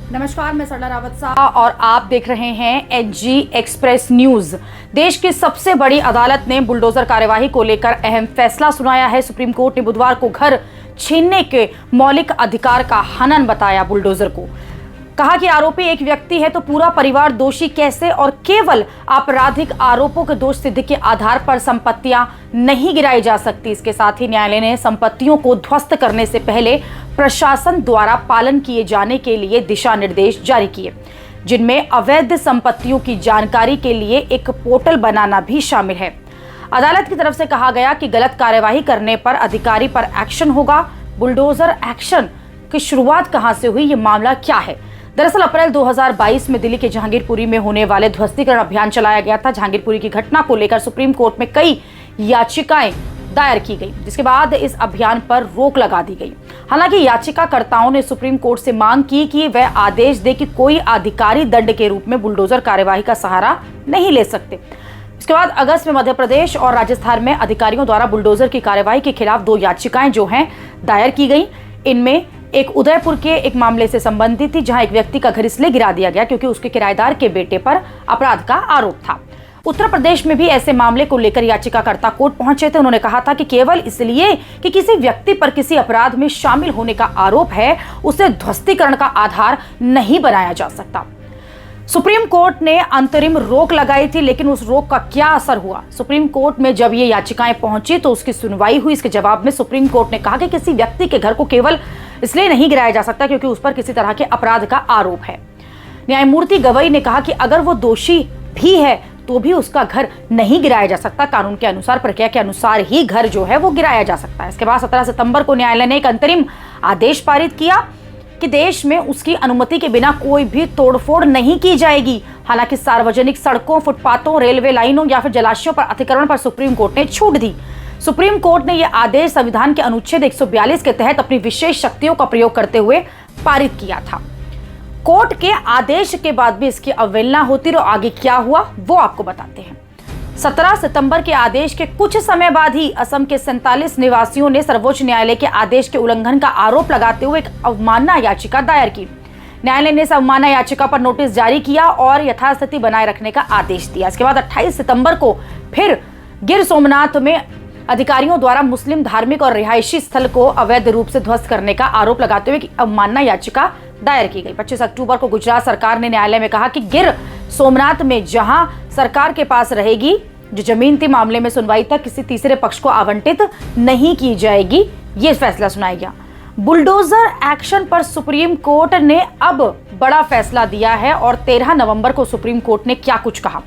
नमस्कार, मैं सरला रावत शाह और आप देख रहे हैं एनजी एक्सप्रेस न्यूज। देश की सबसे बड़ी अदालत ने बुलडोजर कार्यवाही को लेकर अहम फैसला सुनाया है। सुप्रीम कोर्ट ने बुधवार को घर छीनने के मौलिक अधिकार का हनन बताया बुलडोजर को। कहा कि आरोपी एक व्यक्ति है तो पूरा परिवार दोषी कैसे, और केवल आपराधिक आरोपों के दोष सिद्ध के आधार पर संपत्तियां नहीं गिराई जा सकती। इसके साथ ही न्यायालय ने संपत्तियों को ध्वस्त करने से पहले प्रशासन द्वारा पालन किए जाने के लिए दिशा निर्देश जारी किए, जिनमें अवैध संपत्तियों की जानकारी के लिए एक पोर्टल बनाना भी शामिल है। अदालत की तरफ से कहा गया कि गलत कार्यवाही करने पर अधिकारी पर एक्शन होगा। बुलडोजर एक्शन की शुरुआत कहां से हुई, ये मामला क्या है? दरअसल अप्रैल 2022 में दिल्ली के जहांगीरपुरी में होने वाले ध्वस्तीकरण अभियान चलाया गया था। जहांगीरपुरी की घटना को लेकर सुप्रीम कोर्ट में कई याचिकाएं दायर की गई, जिसके बाद इस अभियान पर रोक लगा दी गई। हालांकि याचिकाकर्ताओं ने सुप्रीम कोर्ट से मांग की कि वह आदेश दे कि कोई अधिकारी दंड के रूप में बुलडोजर कार्यवाही का सहारा नहीं ले सकते। इसके बाद अगस्त में मध्य प्रदेश और राजस्थान में अधिकारियों द्वारा बुलडोजर की कार्यवाही के खिलाफ 2 याचिकाएं जो हैं दायर की गई। इनमें एक उदयपुर के एक मामले से संबंधित थी, जहां एक व्यक्ति का घर इसलिए गिरा दिया गया क्योंकि उसके किराएदार के बेटे पर अपराध का आरोप था। उत्तर प्रदेश में भी ऐसे मामले को लेकर याचिकाकर्ता कोर्ट पहुंचे थे। उन्होंने कहा था कि केवल इसलिए कि किसी व्यक्ति पर किसी अपराध में शामिल होने का आरोप है, उसे ध्वस्तीकरण का आधार नहीं बनाया जा सकता। सुप्रीम कोर्ट ने अंतरिम रोक लगाई थी, लेकिन उस रोक का क्या असर हुआ? सुप्रीम कोर्ट में जब ये याचिकाएं पहुंची तो उसकी सुनवाई हुई। इसके जवाब में सुप्रीम कोर्ट ने कहा कि किसी व्यक्ति के घर को केवल इसलिए नहीं गिराया जा सकता क्योंकि उस पर किसी तरह के अपराध का आरोप है। न्यायमूर्ति गवई ने कहा कि अगर वो दोषी भी है तो भी उसका घर नहीं गिराया जा सकता। कानून के अनुसार, प्रक्रिया के अनुसार ही घर जो है वो गिराया जा सकता है। इसके बाद 17 सितंबर को न्यायालय ने एक अंतरिम आदेश पारित किया कि देश में उसकी अनुमति के बिना कोई भी तोड़फोड़ नहीं की जाएगी। हालांकि सार्वजनिक सड़कों, फुटपाथों, रेलवे लाइनों या फिर जलाशयों पर अतिक्रमण पर सुप्रीम कोर्ट ने छूट दी। सुप्रीम कोर्ट ने यह आदेश संविधान के अनुच्छेद 142 के तहत अपनी विशेष शक्तियों का प्रयोग करते हुए पारित किया था। कोर्ट के आदेश के बाद भी इसकी अवहेलना होती रही। आगे क्या हुआ वो आपको बताते हैं। 17 सितंबर के आदेश के कुछ समय बाद ही असम के 47 निवासियों ने सर्वोच्च न्यायालय के आदेश के उल्लंघन का आरोप लगाते हुए एक अवमानना याचिका दायर की। न्यायालय ने इस अवमानना याचिका पर नोटिस जारी किया और यथास्थिति बनाए रखने का आदेश दिया। इसके बाद 28 सितंबर को फिर गिर सोमनाथ में अधिकारियों द्वारा मुस्लिम धार्मिक और रिहायशी स्थल को अवैध रूप से ध्वस्त करने का आरोप लगाते हुए अवमानना याचिका दायर की गई। 25 अक्टूबर को गुजरात सरकार ने न्यायालय में कहा कि गिर सोमनाथ में जहां सरकार के पास रहेगी जो जमीन थी, मामले में सुनवाई तक किसी तीसरे पक्ष को आवंटित नहीं की जाएगी। यह फैसला सुनाया गया। बुलडोजर एक्शन पर सुप्रीम कोर्ट ने अब बड़ा फैसला दिया है और 13 नवंबर को सुप्रीम कोर्ट ने क्या कुछ कहा।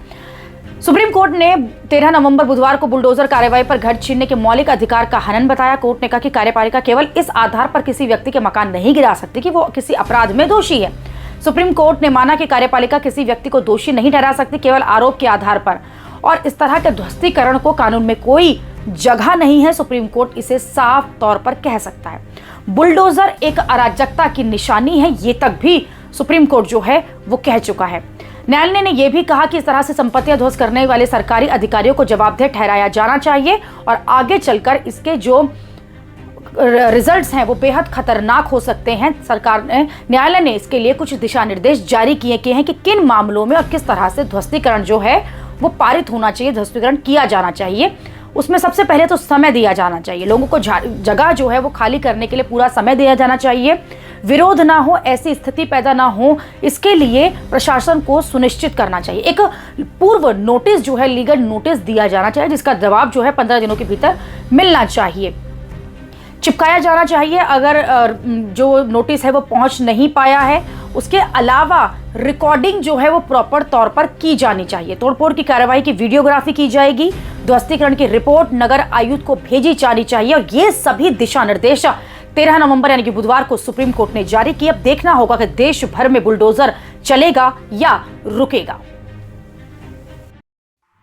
सुप्रीम कोर्ट ने 13 नवंबर बुधवार को बुलडोजर कार्यवाही पर घर छीनने के मौलिक अधिकार का हनन बताया। कोर्ट ने कहा कि कार्यपालिका केवल इस आधार पर किसी व्यक्ति के मकान नहीं गिरा सकती कि वो किसी अपराध में दोषी है। सुप्रीम कोर्ट ने माना कि कार्यपालिका किसी व्यक्ति को दोषी नहीं ठहरा सकती केवल आरोप के आधार पर, और इस तरह के ध्वस्तीकरण को कानून में कोई जगह नहीं है। सुप्रीम कोर्ट इसे साफ तौर पर कह सकता है। बुलडोजर एक अराजकता की निशानी है, ये तक भी सुप्रीम कोर्ट जो है वो कह चुका है। न्यायालय ने यह भी कहा कि इस तरह से संपत्तियां ध्वस्त करने वाले सरकारी अधिकारियों को जवाबदेह ठहराया जाना चाहिए और आगे चलकर इसके जो रिजल्ट्स हैं वो बेहद खतरनाक हो सकते हैं। न्यायालय ने इसके लिए कुछ दिशा निर्देश जारी किए हैं कि किन मामलों में और किस तरह से ध्वस्तीकरण जो है वो पारित होना चाहिए, ध्वस्तीकरण किया जाना चाहिए। उसमें सबसे पहले तो समय दिया जाना चाहिए। लोगों को जगह जो है वो खाली करने के लिए पूरा समय दिया जाना चाहिए। विरोध ना हो, ऐसी स्थिति पैदा ना हो, इसके लिए प्रशासन को सुनिश्चित करना चाहिए। एक पूर्व नोटिस जो है, लीगल नोटिस दिया जाना चाहिए, जिसका जवाब जो है 15 दिनों के भीतर मिलना चाहिए, चिपकाया जाना चाहिए अगर जो नोटिस है वो पहुंच नहीं पाया है। उसके अलावा रिकॉर्डिंग जो है वो प्रॉपर तौर पर की जानी चाहिए। तोड़फोड़ की कार्रवाई की वीडियोग्राफी की जाएगी। ध्वस्तीकरण की रिपोर्ट नगर आयुक्त को भेजी जानी चाहिए और ये सभी दिशा निर्देश 13 नवंबर यानी कि बुधवार को सुप्रीम कोर्ट ने जारी की। अब देखना होगा कि देश भर में बुलडोजर चलेगा या रुकेगा।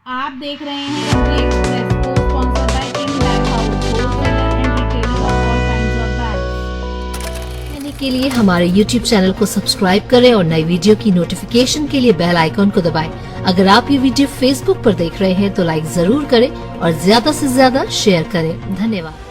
आप देख रहे हैं एक्सप्रेस को sponsored by king bag house, wholesaler and retailer of all kinds of bags. देखने के लिए हमारे YouTube चैनल को सब्सक्राइब करें और नई वीडियो की नोटिफिकेशन के लिए बेल आइकॉन को दबाएं। अगर आप ये वीडियो Facebook पर देख रहे हैं तो लाइक जरूर करें और ज्यादा से ज्यादा शेयर करें। धन्यवाद।